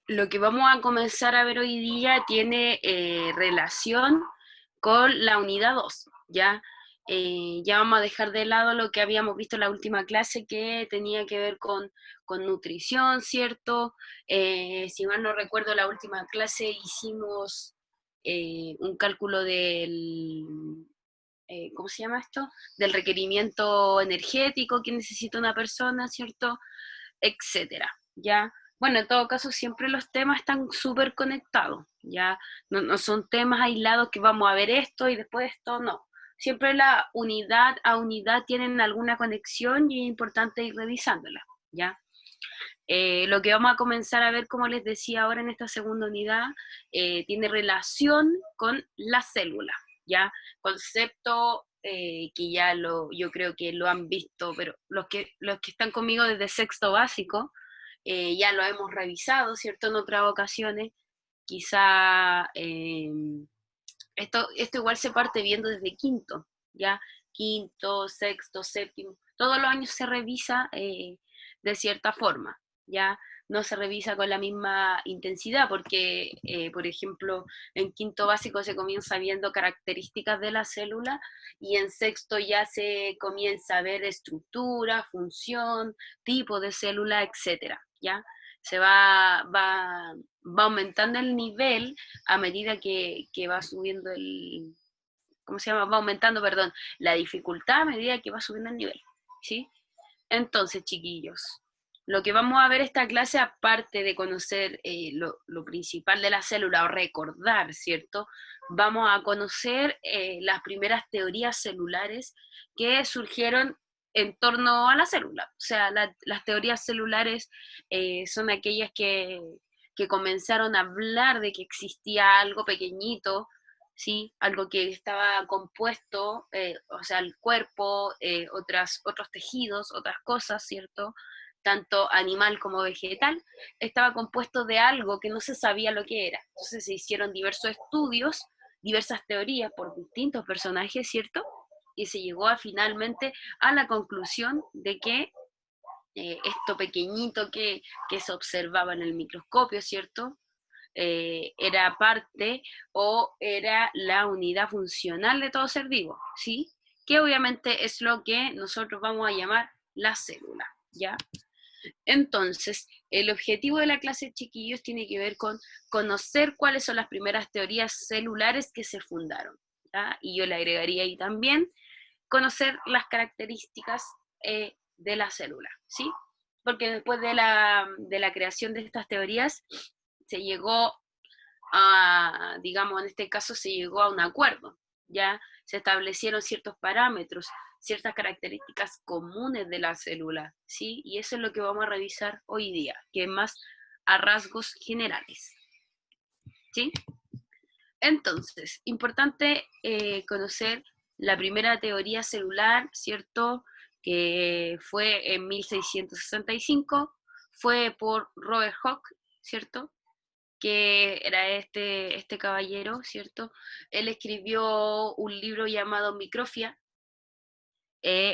lo que vamos a comenzar a ver hoy día tiene relación con la unidad 2, ¿ya? Ya vamos a dejar de lado lo que habíamos visto en la última clase que tenía que ver con nutrición, ¿cierto? Si mal no recuerdo, la última clase hicimos un cálculo ¿cómo se llama esto? Del requerimiento energético que necesita una persona, ¿cierto? Etcétera, ¿ya? Bueno, en todo caso, siempre los temas están súper conectados, ¿ya? No son temas aislados que vamos a ver esto y después esto, no. Siempre la unidad a unidad tienen alguna conexión y es importante ir revisándola, ¿ya? Lo que vamos a comenzar a ver, como les decía ahora en esta segunda unidad, tiene relación con la célula, ¿ya? Concepto que yo creo que lo han visto, pero los que están conmigo desde sexto básico, ya lo hemos revisado, ¿cierto? En otras ocasiones, quizá esto igual se parte viendo desde quinto, ¿ya? Quinto, sexto, séptimo, todos los años se revisa de cierta forma, ¿ya? No se revisa con la misma intensidad porque, por ejemplo, en quinto básico se comienza viendo características de la célula y en sexto ya se comienza a ver estructura, función, tipo de célula, etcétera, ¿ya? Se va aumentando el nivel a medida que va subiendo ¿cómo se llama? Va aumentando, perdón, la dificultad a medida que va subiendo el nivel, ¿sí? Entonces, chiquillos, lo que vamos a ver esta clase, aparte de conocer lo principal de la célula o recordar, ¿cierto? Vamos a conocer las primeras teorías celulares que surgieron en torno a la célula. O sea, las teorías celulares son aquellas que comenzaron a hablar de que existía algo pequeñito, ¿sí? Algo que estaba compuesto, o sea, el cuerpo, otros tejidos, otras cosas, ¿cierto? Tanto animal como vegetal, estaba compuesto de algo que no se sabía lo que era. Entonces se hicieron diversos estudios, diversas teorías por distintos personajes, ¿cierto? Y se llegó finalmente a la conclusión de que esto pequeñito que se observaba en el microscopio, ¿cierto? Era parte o era la unidad funcional de todo ser vivo, ¿sí? Que obviamente es lo que nosotros vamos a llamar la célula, ¿ya? Entonces, el objetivo de la clase, chiquillos, tiene que ver con conocer cuáles son las primeras teorías celulares que se fundaron, ¿ya? Y yo le agregaría ahí también conocer las características de la célula, ¿sí? Porque después de la creación de estas teorías se llegó digamos, en este caso se llegó a un acuerdo, ya se establecieron ciertos parámetros, ciertas características comunes de la célula, ¿sí? Y eso es lo que vamos a revisar hoy día, que es más a rasgos generales, ¿sí? Entonces, importante conocer la primera teoría celular, ¿cierto? Que fue en 1665, fue por Robert Hooke, ¿cierto? Que era este caballero, ¿cierto? Él escribió un libro llamado Microfia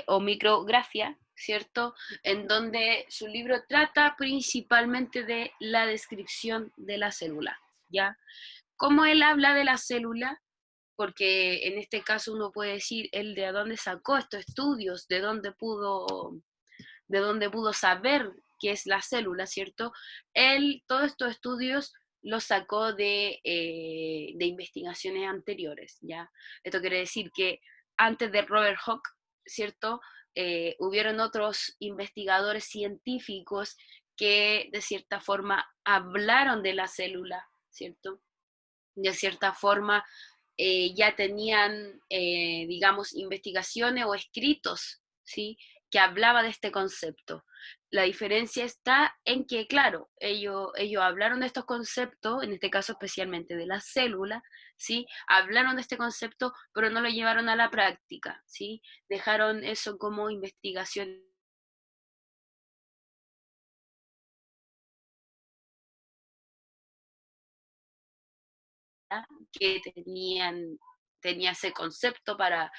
o Micrografia, ¿cierto? En donde su libro trata principalmente de la descripción de la célula, ¿ya? ¿Cómo él habla de la célula? Porque en este caso uno puede decir, él de dónde sacó estos estudios, de dónde pudo saber qué es la célula, ¿cierto? Él, todos estos estudios los sacó de investigaciones anteriores, ¿ya? Esto quiere decir que antes de Robert Hooke, ¿cierto? Hubieron otros investigadores científicos que de cierta forma hablaron de la célula, ¿cierto? De cierta forma ya tenían, digamos, investigaciones o escritos, ¿sí? Que hablaba de este concepto. La diferencia está en que, claro, ellos hablaron de estos conceptos, en este caso especialmente de la célula, ¿sí? Hablaron de este concepto, pero no lo llevaron a la práctica, ¿sí? Dejaron eso como investigación que tenía ese concepto para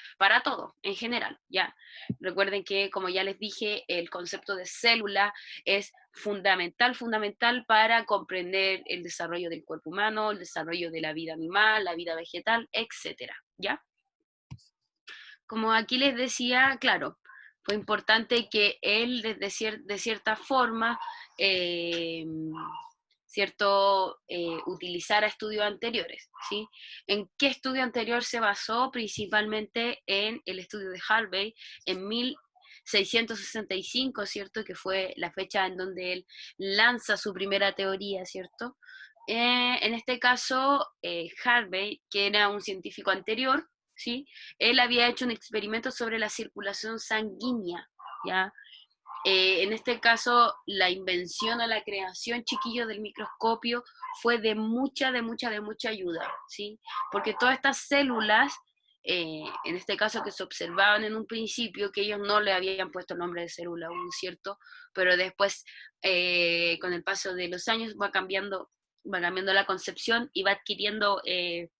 todo, en general, ¿ya? Recuerden que, como ya les dije, el concepto de célula es fundamental para comprender el desarrollo del cuerpo humano, el desarrollo de la vida animal, la vida vegetal, etcétera, ¿ya? Como aquí les decía, claro, fue importante que él, de cierta forma, eh, utilizara estudios anteriores, ¿sí? ¿En qué estudio anterior se basó? Principalmente en el estudio de Harvey en 1665, ¿cierto? Que fue la fecha en donde él lanza su primera teoría, ¿cierto? En este caso, Harvey, que era un científico anterior, ¿sí? Él había hecho un experimento sobre la circulación sanguínea, ¿ya? En este caso, la invención o la creación, chiquillos, del microscopio fue de mucha ayuda, ¿sí? Porque todas estas células, en este caso que se observaban en un principio, que ellos no le habían puesto el nombre de célula aún, ¿cierto? Pero después, con el paso de los años, va cambiando la concepción y va adquiriendo el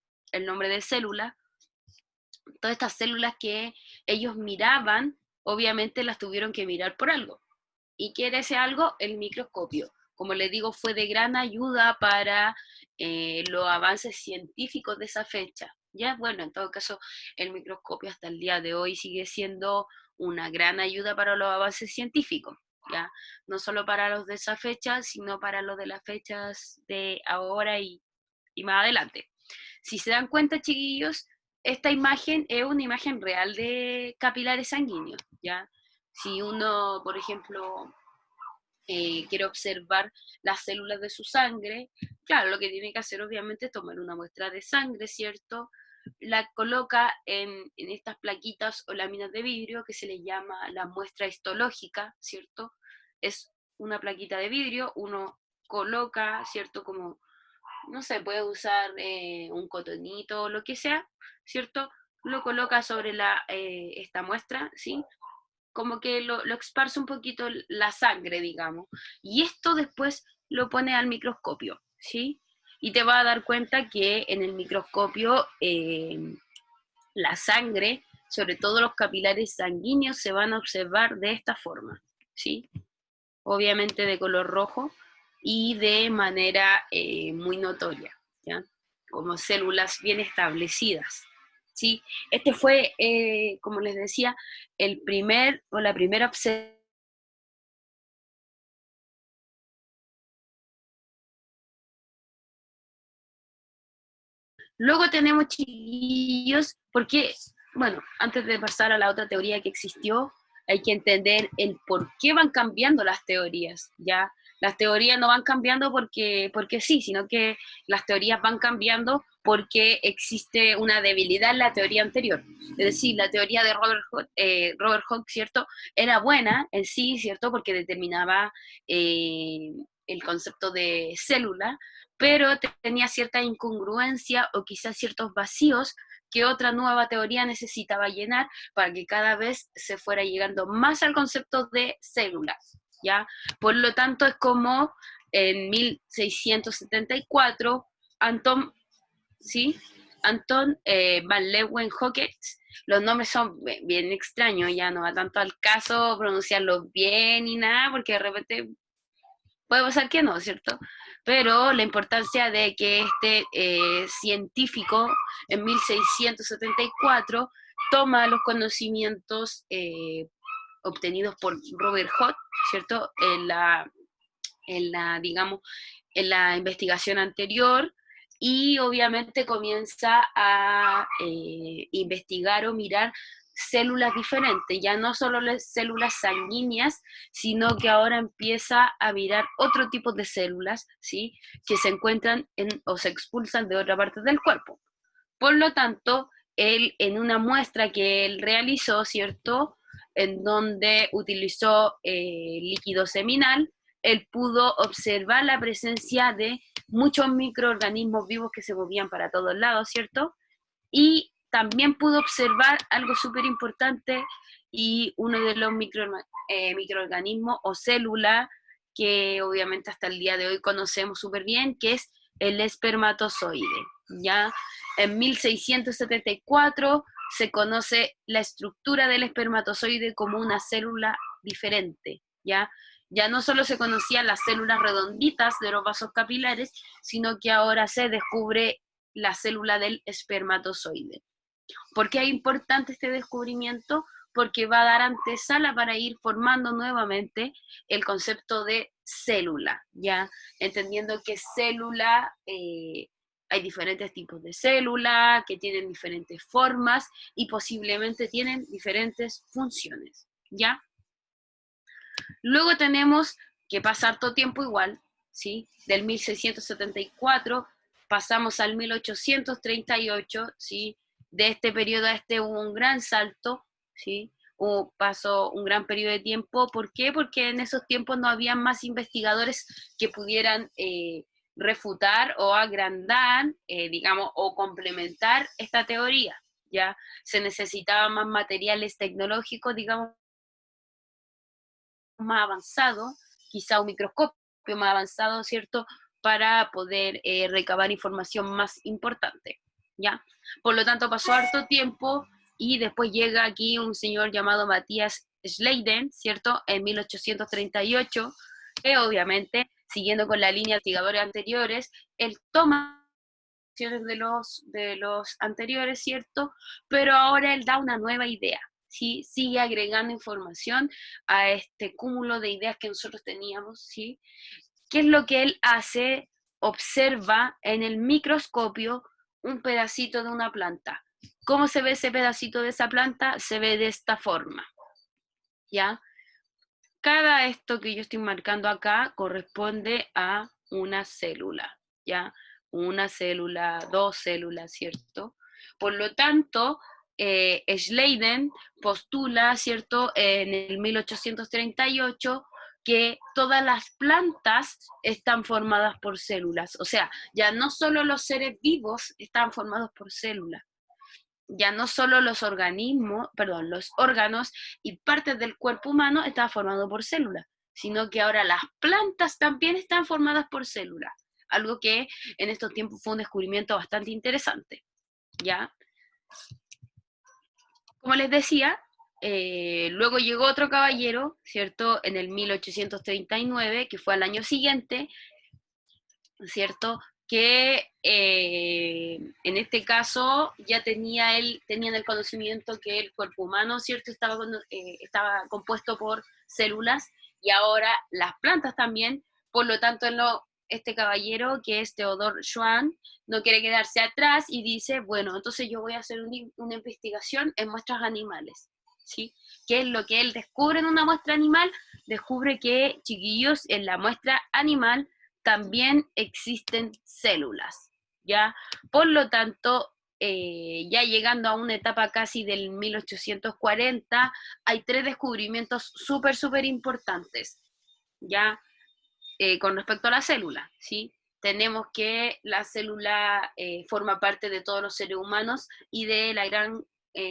nombre de célula. Todas estas células que ellos miraban, obviamente las tuvieron que mirar por algo. ¿Y qué era ese algo? El microscopio. Como les digo, fue de gran ayuda para los avances científicos de esa fecha. Ya, bueno, en todo caso, el microscopio hasta el día de hoy sigue siendo una gran ayuda para los avances científicos, ¿ya? No solo para los de esa fecha, sino para los de las fechas de ahora y más adelante. Si se dan cuenta, chiquillos, esta imagen es una imagen real de capilares sanguíneos, ¿ya? Si uno, por ejemplo, quiere observar las células de su sangre, claro, lo que tiene que hacer obviamente es tomar una muestra de sangre, ¿cierto? La coloca en estas plaquitas o láminas de vidrio que se les llama la muestra histológica, ¿cierto? Es una plaquita de vidrio, uno coloca, ¿cierto? Como, no sé, puede usar un cotonito o lo que sea, ¿cierto? Lo coloca sobre esta muestra, ¿sí? Como que lo esparce un poquito la sangre, digamos. Y esto después lo pone al microscopio, ¿sí? Y te vas a dar cuenta que en el microscopio la sangre, sobre todo los capilares sanguíneos, se van a observar de esta forma, ¿sí? Obviamente de color rojo y de manera muy notoria, ¿ya? Como células bien establecidas, ¿sí? Este fue, como les decía, el primer o la primera observación. Luego tenemos, chiquillos, porque, bueno, antes de pasar a la otra teoría que existió, hay que entender el por qué van cambiando las teorías, ¿ya? Las teorías no van cambiando porque sí, sino que las teorías van cambiando porque existe una debilidad en la teoría anterior. Es decir, la teoría de Robert Hooke, ¿cierto? Era buena en sí, ¿cierto? Porque determinaba el concepto de célula, pero tenía cierta incongruencia o quizás ciertos vacíos que otra nueva teoría necesitaba llenar para que cada vez se fuera llegando más al concepto de células, ¿ya? Por lo tanto, es como en 1674, Anton, ¿sí? Anton van Leeuwenhoek, los nombres son bien extraños, ya no va tanto al caso pronunciarlos bien y nada, porque de repente puede pasar que no, ¿cierto? Pero la importancia de que este científico en 1674 toma los conocimientos obtenidos por Robert Hooke, ¿cierto? Digamos, en la investigación anterior, y obviamente comienza a investigar o mirar células diferentes, ya no solo las células sanguíneas, sino que ahora empieza a mirar otro tipo de células, ¿sí? Que se encuentran o se expulsan de otra parte del cuerpo. Por lo tanto, él en una muestra que él realizó, ¿cierto? En donde utilizó líquido seminal, él pudo observar la presencia de muchos microorganismos vivos que se movían para todos lados, ¿cierto? Y también pudo observar algo súper importante y uno de los microorganismos o célula que obviamente hasta el día de hoy conocemos súper bien, que es el espermatozoide, Ya en 1674 se conoce la estructura del espermatozoide como una célula diferente, ¿ya? Ya no solo se conocían las células redonditas de los vasos capilares, sino que ahora se descubre la célula del espermatozoide. ¿Por qué es importante este descubrimiento? Porque va a dar antesala para ir formando nuevamente el concepto de célula, ¿ya? Entendiendo que célula, hay diferentes tipos de célula, que tienen diferentes formas y posiblemente tienen diferentes funciones, ¿ya? Luego tenemos que pasar harto tiempo igual, ¿sí? Del 1674 pasamos al 1838, ¿sí? De este periodo a este hubo un gran salto, ¿sí? Pasó un gran periodo de tiempo. ¿Por qué? Porque en esos tiempos no había más investigadores que pudieran refutar o agrandar, digamos, o complementar esta teoría, ¿ya? Se necesitaban más materiales tecnológicos, digamos, más avanzado, quizá un microscopio más avanzado, ¿cierto? Para poder recabar información más importante, ¿ya? Por lo tanto, pasó harto tiempo y después llega aquí un señor llamado Matías Schleiden, ¿cierto? En 1838, que obviamente, siguiendo con la línea de investigadores anteriores, él toma de los anteriores, ¿cierto? Pero ahora él da una nueva idea, ¿sí? Sigue agregando información a este cúmulo de ideas que nosotros teníamos, ¿sí? ¿Qué es lo que él hace? Observa en el microscopio un pedacito de una planta. ¿Cómo se ve ese pedacito de esa planta? Se ve de esta forma, ¿ya? Cada esto que yo estoy marcando acá corresponde a una célula, ¿ya? Una célula, dos células, ¿cierto? Por lo tanto, Schleiden postula, ¿cierto?, en el 1838 que todas las plantas están formadas por células. O sea, ya no solo los seres vivos están formados por células, ya no solo los organismos, perdón, los órganos y partes del cuerpo humano están formados por células, sino que ahora las plantas también están formadas por células, algo que en estos tiempos fue un descubrimiento bastante interesante, ¿ya? Como les decía, luego llegó otro caballero, ¿cierto? En el 1839, que fue al año siguiente, ¿cierto? Que en este caso ya tenían el conocimiento que el cuerpo humano, ¿cierto? Estaba compuesto por células y ahora las plantas también, por lo tanto este caballero, que es Theodor Schwann, no quiere quedarse atrás y dice, bueno, entonces yo voy a hacer una investigación en muestras animales, ¿sí? ¿Qué es lo que él descubre en una muestra animal? Descubre que, chiquillos, en la muestra animal también existen células, ¿ya? Por lo tanto, ya llegando a una etapa casi del 1840, hay tres descubrimientos súper importantes, ¿ya? Con respecto a la célula, ¿sí? Tenemos que la célula forma parte de todos los seres humanos y de la gran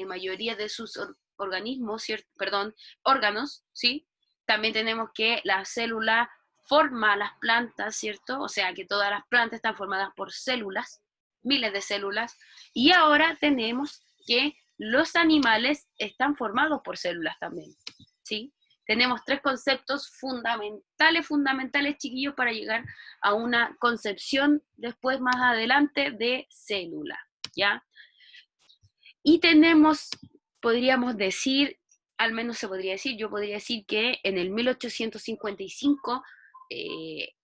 mayoría de sus organismos, ¿cierto? Perdón, órganos, ¿sí? También tenemos que la célula forma las plantas, ¿cierto? O sea, que todas las plantas están formadas por células, miles de células, y ahora tenemos que los animales están formados por células también, ¿sí? Tenemos tres conceptos fundamentales, chiquillos, para llegar a una concepción después, más adelante, de célula, ¿ya? Y tenemos, podríamos decir, al menos se podría decir, yo podría decir que en el 1855,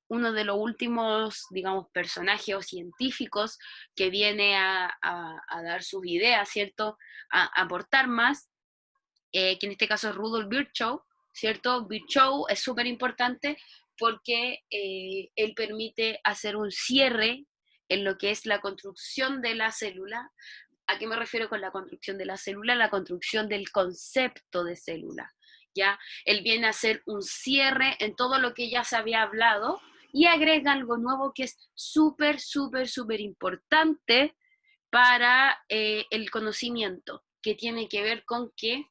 uno de los últimos, digamos, personajes o científicos que viene a dar sus ideas, ¿cierto? A aportar más, que en este caso es Rudolf Virchow, ¿cierto? Virchow es súper importante porque él permite hacer un cierre en lo que es la construcción de la célula. ¿A qué me refiero con la construcción de la célula? La construcción del concepto de célula, ¿ya? Él viene a hacer un cierre en todo lo que ya se había hablado y agrega algo nuevo que es súper importante para el conocimiento, que tiene que ver con que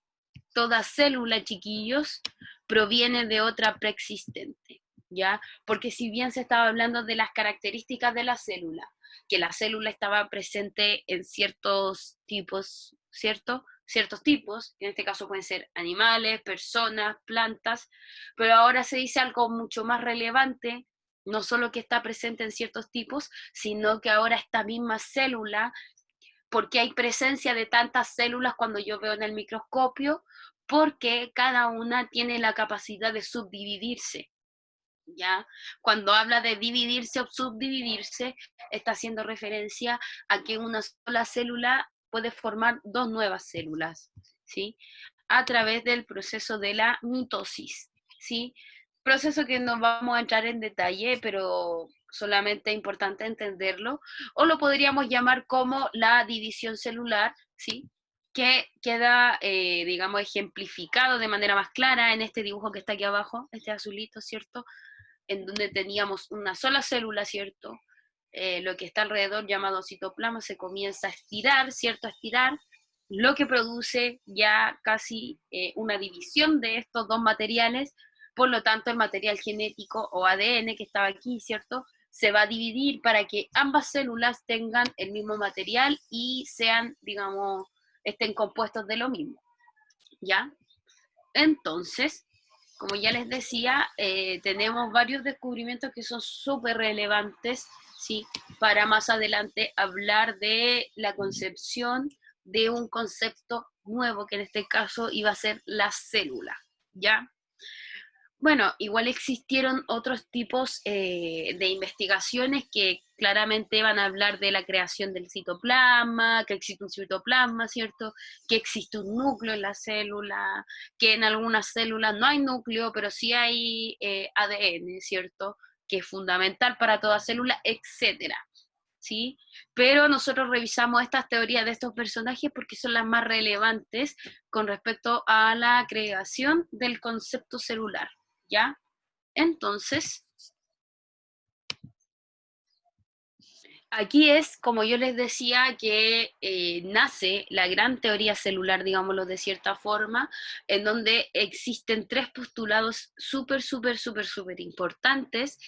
toda célula, chiquillos, proviene de otra preexistente. ¿ya? Porque si bien se estaba hablando de las características de la célula, que la célula estaba presente en ciertos tipos, ¿cierto? Ciertos tipos, en este caso pueden ser animales, personas, plantas, pero ahora se dice algo mucho más relevante, no solo que está presente en ciertos tipos, sino que ahora esta misma célula, porque hay presencia de tantas células cuando yo veo en el microscopio, porque cada una tiene la capacidad de subdividirse. ¿Ya? Cuando habla de dividirse o subdividirse, está haciendo referencia a que una sola célula puede formar dos nuevas células, ¿sí? A través del proceso de la mitosis, ¿sí? Proceso que no vamos a entrar en detalle, pero solamente es importante entenderlo, o lo podríamos llamar como la división celular, ¿sí? Que queda, digamos, ejemplificado de manera más clara en este dibujo que está aquí abajo, este azulito, ¿cierto? En donde teníamos una sola célula, ¿cierto? Lo que está alrededor llamado citoplasma se comienza a estirar, ¿cierto? A estirar, lo que produce ya casi una división de estos dos materiales, por lo tanto el material genético o ADN que estaba aquí, ¿cierto? Se va a dividir para que ambas células tengan el mismo material y sean, digamos, estén compuestos de lo mismo, ¿ya? Entonces, como ya les decía, tenemos varios descubrimientos que son súper relevantes, ¿sí? Para más adelante hablar de la concepción de un concepto nuevo, que en este caso iba a ser la célula, ¿ya? Bueno, igual existieron otros tipos de investigaciones que claramente van a hablar de la creación del citoplasma, que existe un citoplasma, ¿cierto? Que existe un núcleo en la célula, que en algunas células no hay núcleo, pero sí hay ADN, ¿cierto? Que es fundamental para toda célula, etcétera, ¿sí? Pero nosotros revisamos estas teorías de estos personajes porque son las más relevantes con respecto a la creación del concepto celular, ¿ya? Entonces, aquí es, como yo les decía, que nace la gran teoría celular, digámoslo de cierta forma, en donde existen tres postulados súper importantes,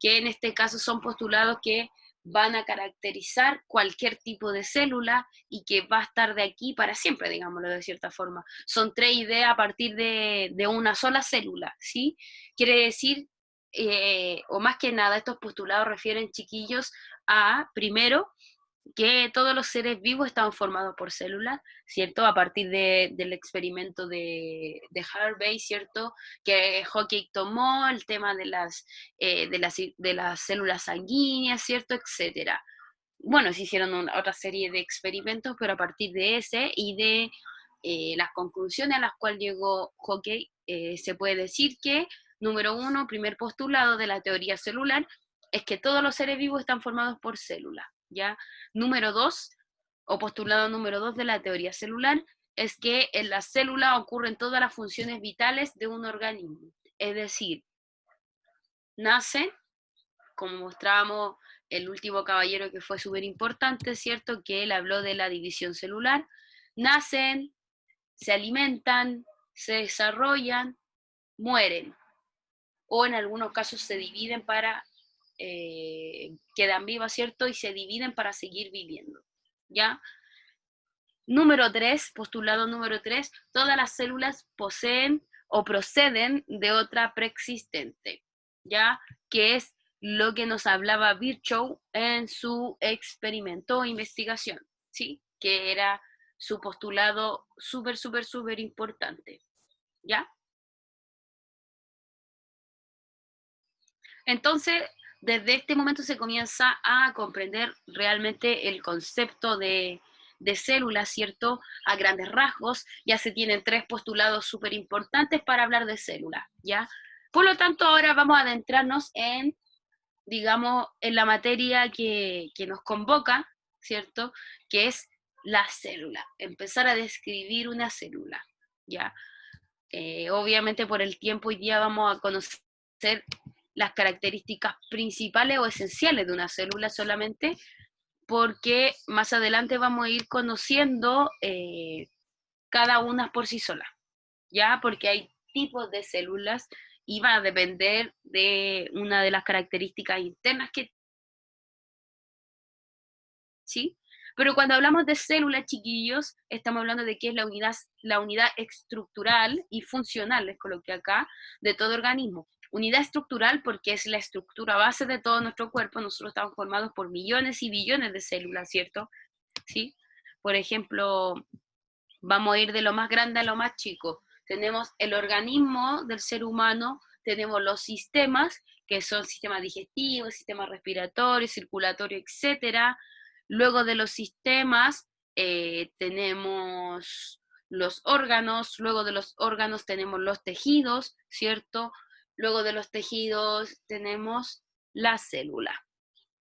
que en este caso son postulados que van a caracterizar cualquier tipo de célula y que va a estar de aquí para siempre, digámoslo de cierta forma. Son tres ideas a partir de una sola célula, ¿sí? Quiere decir, o más que nada, estos postulados refieren, chiquillos, a, primero, que todos los seres vivos estaban formados por células, ¿cierto? A partir del experimento de Harvey, ¿cierto? Que Hawking tomó el tema de las células sanguíneas, ¿cierto? Etcétera. Bueno, se hicieron otra serie de experimentos, pero a partir de ese y de las conclusiones a las cuales llegó Hawking, se puede decir que, número uno, primer postulado de la teoría celular, es que todos los seres vivos están formados por células, ¿ya? Número dos, o postulado número dos de la teoría celular, es que en la célula ocurren todas las funciones vitales de un organismo. Es decir, nace, como mostrábamos el último caballero que fue súper importante, ¿cierto? Que él habló de la división celular. Nacen, se alimentan, se desarrollan, mueren. O en algunos casos se dividen para, quedan vivas, ¿cierto? Y se dividen para seguir viviendo, ¿ya? Número 3, postulado número 3, todas las células poseen o proceden de otra preexistente, ¿ya? Que es lo que nos hablaba Virchow en su experimento o investigación, ¿sí? Que era su postulado súper importante, ¿ya? Entonces, desde este momento se comienza a comprender realmente el concepto de células, ¿cierto? A grandes rasgos, ya se tienen tres postulados súper importantes para hablar de células, ¿ya? Por lo tanto, ahora vamos a adentrarnos en, digamos, en la materia que nos convoca, ¿cierto? Que es la célula, empezar a describir una célula, ¿ya? Obviamente por el tiempo hoy día vamos a conocer las características principales o esenciales de una célula solamente, porque más adelante vamos a ir conociendo cada una por sí sola, ¿ya? Porque hay tipos de células y va a depender de una de las características internas que, ¿sí? Pero cuando hablamos de células, chiquillos, estamos hablando de que es la unidad estructural y funcional, les coloqué acá, de todo organismo. Unidad estructural porque es la estructura base de todo nuestro cuerpo. Nosotros estamos formados por millones y billones de células, ¿cierto? ¿Sí? Por ejemplo, vamos a ir de lo más grande a lo más chico. Tenemos el organismo del ser humano, tenemos los sistemas, que son sistemas digestivos, sistemas respiratorios, circulatorios, etcétera. Luego de los sistemas tenemos los órganos, luego de los órganos tenemos los tejidos, ¿cierto? Luego de los tejidos tenemos la célula,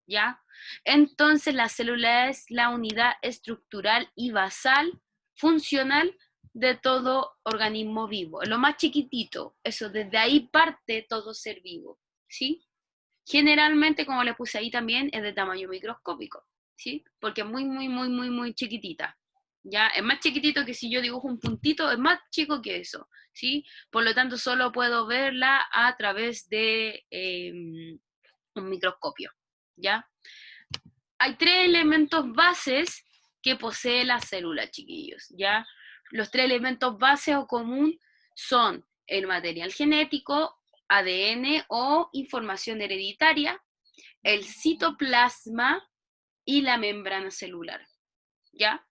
¿ya? Entonces la célula es la unidad estructural y basal, funcional de todo organismo vivo. Lo más chiquitito, eso, desde ahí parte todo ser vivo, ¿sí? Generalmente, como le puse ahí también, es de tamaño microscópico, ¿sí? Porque es muy, muy, muy, muy, muy chiquitita. Ya, es más chiquitito que si yo dibujo un puntito, es más chico que eso, ¿sí? Por lo tanto, solo puedo verla a través de un microscopio, ¿ya? Hay tres elementos bases que posee la célula, chiquillos, ¿ya? Los tres elementos bases o común son el material genético, ADN o información hereditaria, el citoplasma y la membrana celular, ¿ya?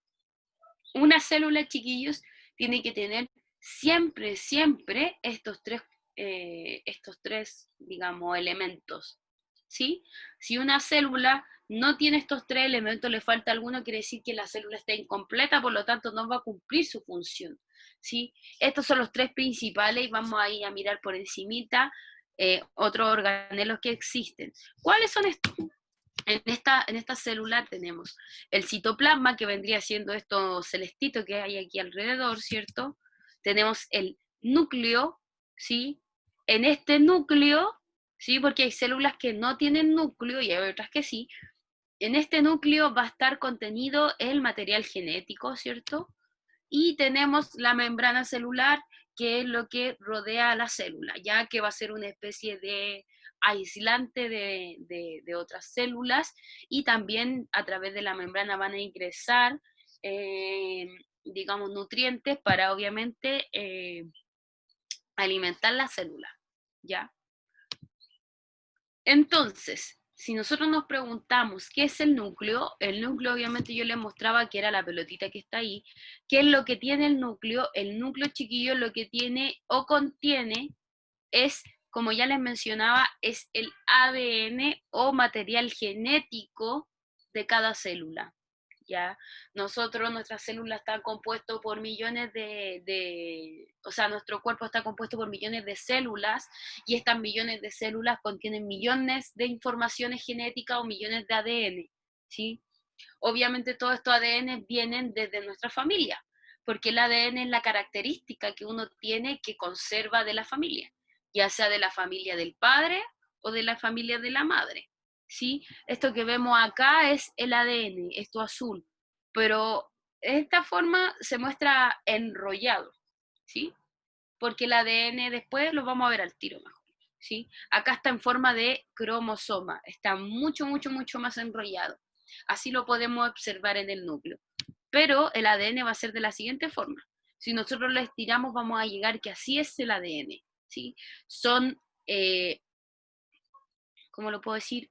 Una célula, chiquillos, tiene que tener siempre, siempre estos tres, digamos, elementos, ¿sí? Si una célula no tiene estos tres elementos, le falta alguno, quiere decir que la célula está incompleta, por lo tanto no va a cumplir su función, ¿sí? Estos son los tres principales y vamos ahí a mirar por encimita otros organelos que existen. ¿Cuáles son estos? En esta célula tenemos el citoplasma, que vendría siendo esto celestito que hay aquí alrededor, ¿cierto? Tenemos el núcleo, ¿sí? En este núcleo, ¿sí? Porque hay células que no tienen núcleo y hay otras que sí. En este núcleo va a estar contenido el material genético, ¿cierto? Y tenemos la membrana celular, que es lo que rodea a la célula, ya que va a ser una especie de aislante de otras células, y también a través de la membrana van a ingresar, eh, digamos, nutrientes para obviamente alimentar la célula, ¿ya? Entonces, si nosotros nos preguntamos qué es el núcleo obviamente yo les mostraba que era la pelotita que está ahí. ¿Qué es lo que tiene el núcleo? El núcleo, chiquillo, lo que tiene o contiene es, como ya les mencionaba, es el ADN o material genético de cada célula. ¿Ya? Nuestra célula está compuesto por millones o sea, nuestro cuerpo está compuesto por millones de células, y estas millones de células contienen millones de informaciones genéticas o millones de ADN, ¿sí? Obviamente todos estos ADN vienen desde nuestra familia, porque el ADN es la característica que uno tiene que conserva de la familia, ya sea de la familia del padre o de la familia de la madre, ¿sí? Esto que vemos acá es el ADN, esto azul, pero de esta forma se muestra enrollado, ¿sí? Porque el ADN después lo vamos a ver al tiro mejor, ¿sí? Acá está en forma de cromosoma, está mucho, mucho, mucho más enrollado. Así lo podemos observar en el núcleo. Pero el ADN va a ser de la siguiente forma. Si nosotros lo estiramos, vamos a llegar que así es el ADN, ¿sí? Son, ¿cómo lo puedo decir?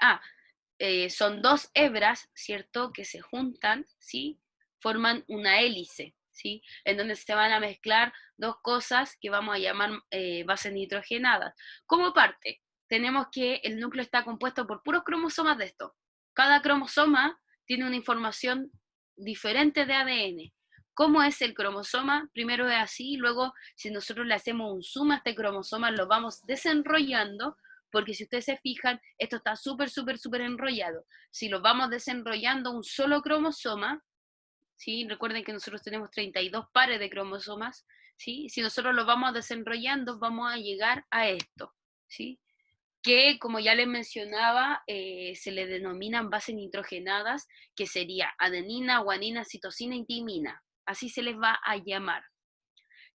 Son dos hebras, ¿cierto? Que se juntan, ¿sí? Forman una hélice, ¿sí? En donde se van a mezclar dos cosas que vamos a llamar bases nitrogenadas. Como parte, tenemos que el núcleo está compuesto por puros cromosomas de esto. Cada cromosoma tiene una información diferente de ADN. ¿Cómo es el cromosoma? Primero es así, luego si nosotros le hacemos un zoom a este cromosoma, lo vamos desenrollando, porque si ustedes se fijan, esto está súper, súper, súper enrollado. Si lo vamos desenrollando un solo cromosoma, ¿sí? Recuerden que nosotros tenemos 32 pares de cromosomas, ¿sí? Si nosotros lo vamos desenrollando, vamos a llegar a esto, ¿sí? Que, como ya les mencionaba, se le denominan bases nitrogenadas, que sería adenina, guanina, citosina y timina. Así se les va a llamar.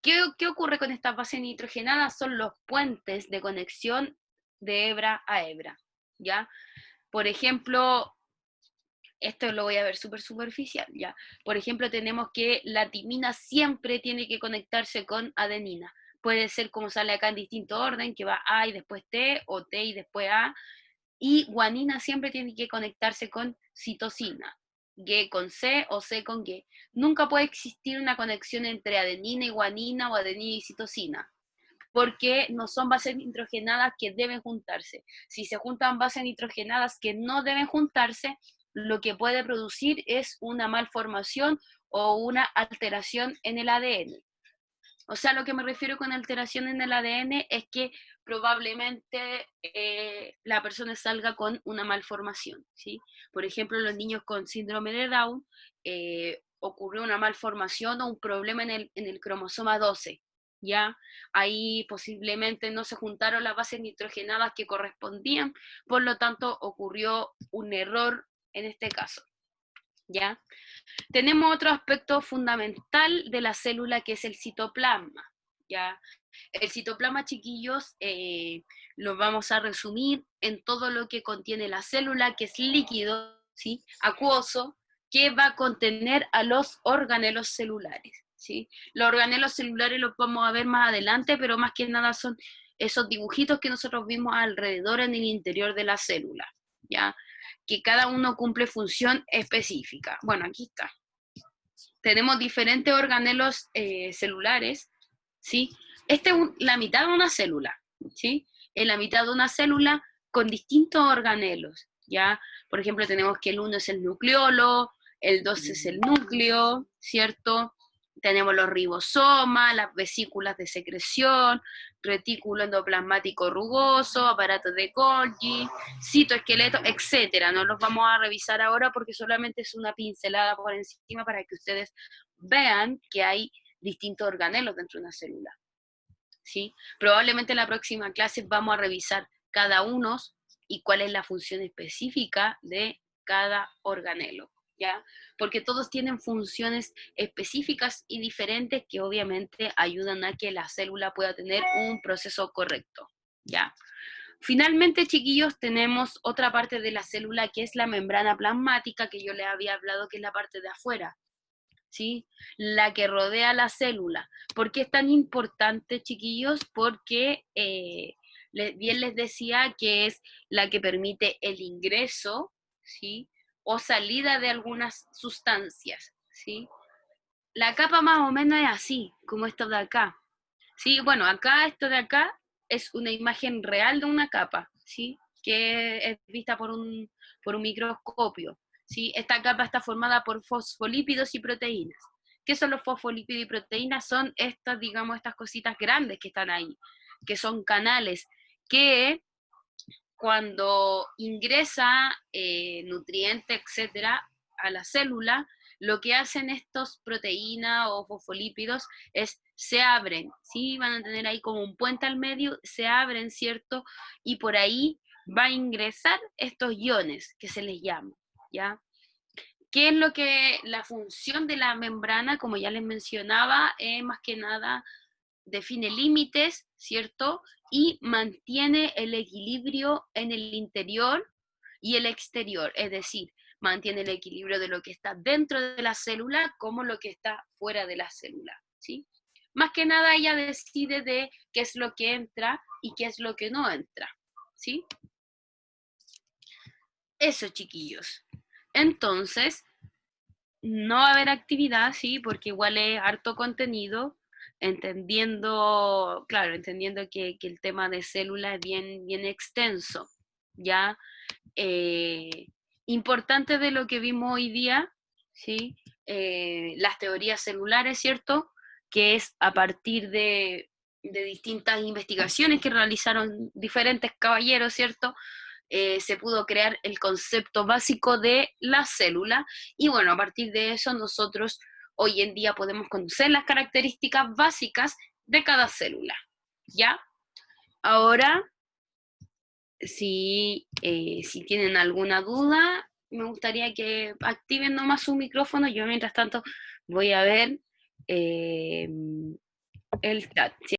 ¿Qué ocurre con estas bases nitrogenadas? Son los puentes de conexión de hebra a hebra, ¿ya? Por ejemplo, esto lo voy a ver súper superficial, ¿ya? Por ejemplo, tenemos que la timina siempre tiene que conectarse con adenina. Puede ser como sale acá en distinto orden, que va A y después T, o T y después A. Y guanina siempre tiene que conectarse con citosina. G con C o C con G. Nunca puede existir una conexión entre adenina y guanina o adenina y citosina, porque no son bases nitrogenadas que deben juntarse. Si se juntan bases nitrogenadas que no deben juntarse, lo que puede producir es una malformación o una alteración en el ADN. O sea, lo que me refiero con alteración en el ADN es que probablemente la persona salga con una malformación, ¿sí? Por ejemplo, los niños con síndrome de Down ocurrió una malformación o un problema en el cromosoma 12, ¿ya? Ahí posiblemente no se juntaron las bases nitrogenadas que correspondían, por lo tanto ocurrió un error en este caso, ¿ya? Tenemos otro aspecto fundamental de la célula que es el citoplasma, ¿ya? El citoplasma, chiquillos, lo vamos a resumir en todo lo que contiene la célula, que es líquido, ¿sí? Acuoso, que va a contener a los organelos celulares, ¿sí? Los organelos celulares los vamos a ver más adelante, pero más que nada son esos dibujitos que nosotros vimos alrededor en el interior de la célula, ¿ya? Que cada uno cumple función específica. Bueno, aquí está. Tenemos diferentes organelos celulares, ¿sí? Esta es la mitad de una célula, ¿sí? Es la mitad de una célula con distintos organelos, ¿ya? Por ejemplo, tenemos que el 1 es el nucleolo, el 2 es el núcleo, ¿cierto? Tenemos los ribosomas, las vesículas de secreción, retículo endoplasmático rugoso, aparato de Golgi, citoesqueleto, etcétera. No los vamos a revisar ahora porque solamente es una pincelada por encima para que ustedes vean que hay distintos organelos dentro de una célula, ¿sí? Probablemente en la próxima clase vamos a revisar cada uno y cuál es la función específica de cada organelo, ¿ya? Porque todos tienen funciones específicas y diferentes que obviamente ayudan a que la célula pueda tener un proceso correcto, ¿ya? Finalmente, chiquillos, tenemos otra parte de la célula que es la membrana plasmática, que yo les había hablado que es la parte de afuera, ¿sí? La que rodea la célula. ¿Por qué es tan importante, chiquillos? Porque bien les decía que es la que permite el ingreso, ¿sí? O salida de algunas sustancias, ¿sí? La capa más o menos es así, como esto de acá. Sí, bueno, acá esto de acá es una imagen real de una capa, ¿sí? Que es vista por un microscopio, ¿sí? Esta capa está formada por fosfolípidos y proteínas. ¿Qué son los fosfolípidos y proteínas? Son estas, digamos, estas cositas grandes que están ahí, que son canales, que cuando ingresa nutrientes, etcétera, a la célula, lo que hacen estos proteínas o fosfolípidos es se abren, ¿sí? Van a tener ahí como un puente al medio, se abren, ¿cierto? Y por ahí va a ingresar estos iones que se les llama, ¿ya? ¿Qué es lo que la función de la membrana, como ya les mencionaba, es más que nada define límites, ¿cierto? Y mantiene el equilibrio en el interior y el exterior, es decir, mantiene el equilibrio de lo que está dentro de la célula como lo que está fuera de la célula, ¿sí? Más que nada ella decide de qué es lo que entra y qué es lo que no entra, ¿sí? Eso, chiquillos. Entonces, no va a haber actividad, sí, porque igual es harto contenido, entendiendo, claro, entendiendo que el tema de células es bien, bien extenso, ¿ya? Eh, Importante de lo que vimos hoy día, ¿sí? Las teorías celulares, ¿cierto? Que es a partir de distintas investigaciones que realizaron diferentes caballeros, ¿cierto? Se pudo crear el concepto básico de la célula y bueno, a partir de eso nosotros hoy en día podemos conocer las características básicas de cada célula, ¿ya? Ahora, si tienen alguna duda, me gustaría que activen nomás su micrófono, yo mientras tanto voy a ver eh, El chat, sí.